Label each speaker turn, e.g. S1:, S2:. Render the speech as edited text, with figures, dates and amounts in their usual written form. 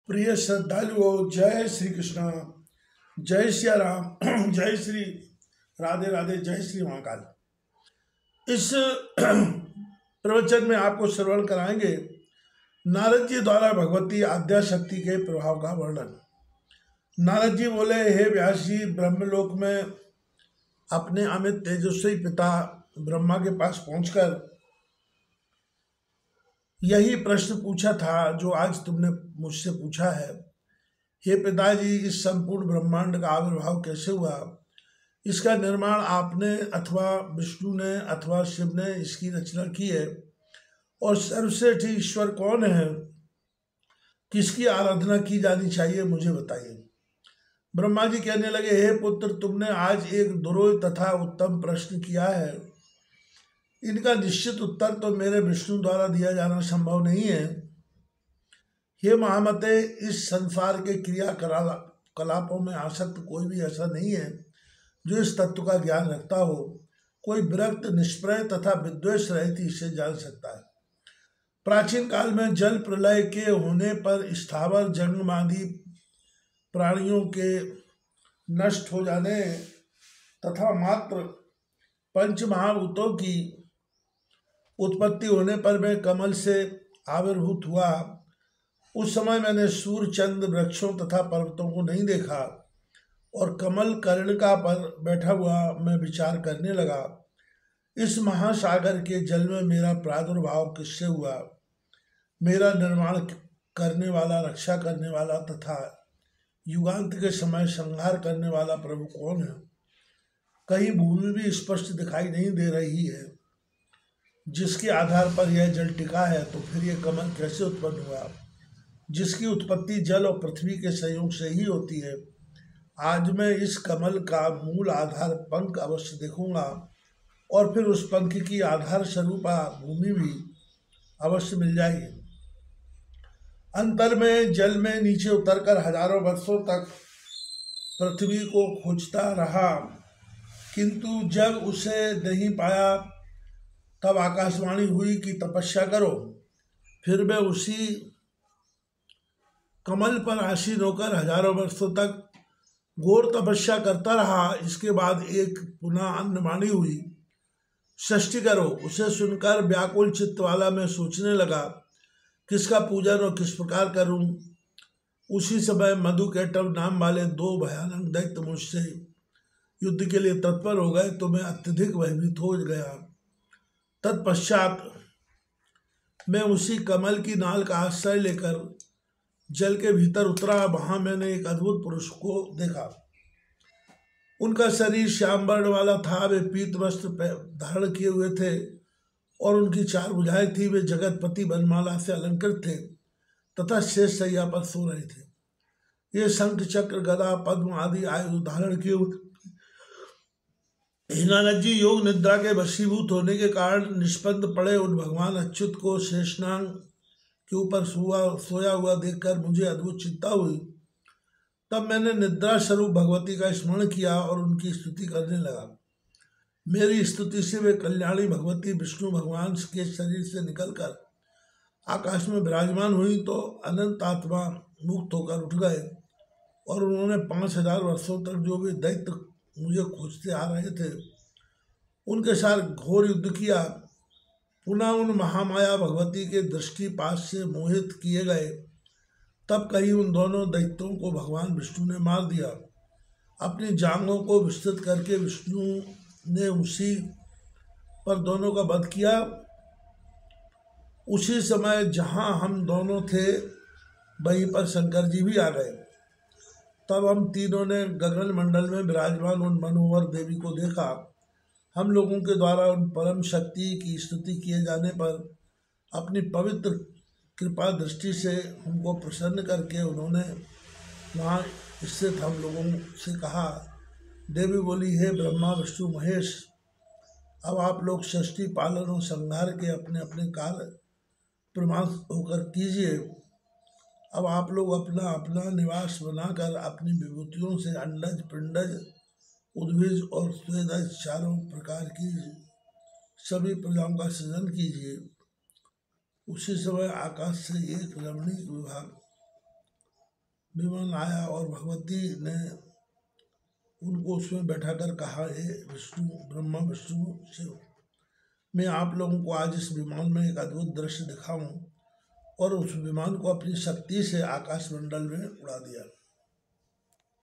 S1: प्रिय श्रद्धालुओं, जय श्री कृष्ण, जय सिया राम, जय श्री राधे राधे, जय श्री महाकाल। इस प्रवचन में आपको श्रवण कराएंगे नारद जी द्वारा भगवती आद्याशक्ति के प्रभाव का वर्णन। नारद जी बोले, हे व्यास जी, ब्रह्मलोक में अपने अमित तेजस्वी पिता ब्रह्मा के पास पहुंचकर यही प्रश्न पूछा था जो आज तुमने मुझसे पूछा है। हे पिताजी, इस संपूर्ण ब्रह्मांड का आविर्भाव कैसे हुआ? इसका निर्माण आपने अथवा विष्णु ने अथवा शिव ने इसकी रचना की है? और सर्वश्रेष्ठ ईश्वर कौन है? किसकी आराधना की जानी चाहिए, मुझे बताइए। ब्रह्मा जी कहने लगे, हे पुत्र, तुमने आज एक दुरोह तथा उत्तम प्रश्न किया है। इनका निश्चित उत्तर तो मेरे विष्णु द्वारा दिया जाना संभव नहीं है। हे महामते, इस संसार के क्रियाकलापों में आसक्त कोई भी ऐसा नहीं है जो इस तत्व का ज्ञान रखता हो। कोई विरक्त, निष्प्रय तथा विद्वेष रहित इसे जान सकता है। प्राचीन काल में जल प्रलय के होने पर स्थावर जंगमादि प्राणियों के नष्ट हो जाने तथा मात्र पंच महाभूतों की उत्पत्ति होने पर मैं कमल से आविर्भूत हुआ। उस समय मैंने सूर्य, चंद्र, वृक्षों तथा पर्वतों को नहीं देखा और कमल कर्णिका पर बैठा हुआ मैं विचार करने लगा, इस महासागर के जल में मेरा प्रादुर्भाव किससे हुआ? मेरा निर्माण करने वाला, रक्षा करने वाला तथा युगांत के समय संहार करने वाला प्रभु कौन है? कहीं भूमि भी स्पष्ट दिखाई नहीं दे रही है जिसके आधार पर यह जल टिका है, तो फिर यह कमल कैसे उत्पन्न हुआ जिसकी उत्पत्ति जल और पृथ्वी के संयोग से ही होती है? आज मैं इस कमल का मूल आधार पंख अवश्य देखूंगा और फिर उस पंख की आधार स्वरूपा भूमि भी अवश्य मिल जाएगी। अंतर में जल में नीचे उतरकर हजारों वर्षों तक पृथ्वी को खोजता रहा, किंतु जब उसे नहीं पाया तब आकाशवाणी हुई कि तपस्या करो। फिर मैं उसी कमल पर आसीन होकर हजारों वर्षों तक घोर तपस्या करता रहा। इसके बाद एक पुनः अन्नवाणी हुई, सृष्टि करो। उसे सुनकर व्याकुल चित्त वाला मैं सोचने लगा, किसका पूजन और किस प्रकार करूं। उसी समय मधुकैटभ नाम वाले दो भयानक दैत्य मुझसे युद्ध के लिए तत्पर हो गए, तो मैं अत्यधिक भयभीत हो गया। तत्पश्चात मैं उसी कमल की नाल का आश्रय लेकर जल के भीतर उतरा। वहां मैंने एक अद्भुत पुरुष को देखा। उनका शरीर श्याम वर्ण वाला था। वे पीत वस्त्र धारण किए हुए थे और उनकी चार भुजाएं थी। वे जगतपति वनमाला से अलंकृत थे तथा शेष शैया पर सो रहे थे। ये शंख, चक्र, गदा, पद्म आदि आयुध धारण किए हुए। नारद जी योग निद्रा के वशीभूत होने के कारण निष्पन्द पड़े उन भगवान अच्युत को शेषनाग के ऊपर सोया हुआ देखकर मुझे अद्भुत चिंता हुई। तब मैंने निद्रा स्वरूप भगवती का स्मरण किया और उनकी स्तुति करने लगा। मेरी स्तुति से वे कल्याणी भगवती विष्णु भगवान के शरीर से निकलकर आकाश में विराजमान हुई, तो अनंत आत्मा मुक्त होकर उठ गए और उन्होंने 5000 वर्षों तक जो वे दैत्य मुझे खोजते आ रहे थे उनके साथ घोर युद्ध किया। पुनः उन महामाया भगवती के दृष्टिपात से मोहित किए गए। तब कहीं उन दोनों दैत्यों को भगवान विष्णु ने मार दिया। अपनी जांघों को विस्तृत करके विष्णु ने उसी पर दोनों का वध किया। उसी समय जहां हम दोनों थे वहीं पर शंकर जी भी आ गए। तब हम तीनों ने गगन मंडल में विराजमान उन मनोहर देवी को देखा। हम लोगों के द्वारा उन परम शक्ति की स्तुति किए जाने पर अपनी पवित्र कृपा दृष्टि से हमको प्रसन्न करके उन्होंने वहाँ स्थित हम लोगों से कहा। देवी बोली, हे ब्रह्मा, विष्णु, महेश, अब आप लोग सृष्टि, पालन और संहार के अपने अपने कार्य प्रमाण होकर कीजिए। अब आप लोग अपना अपना निवास बनाकर अपनी विभूतियों से अंडज, पिंडज, उद्भिज और स्वेदज चारों प्रकार की सभी प्रजाओं का सृजन कीजिए। उसी समय आकाश से एक रमणीक विभाग विमान आया और भगवती ने उनको उसमें बैठा कर कहा, हे विष्णु, ब्रह्मा विष्णु शिव, मैं आप लोगों को आज इस विमान में एक अद्भुत दृश्य दिखाऊं, और उस विमान को अपनी शक्ति से आकाश मंडल में उड़ा दिया।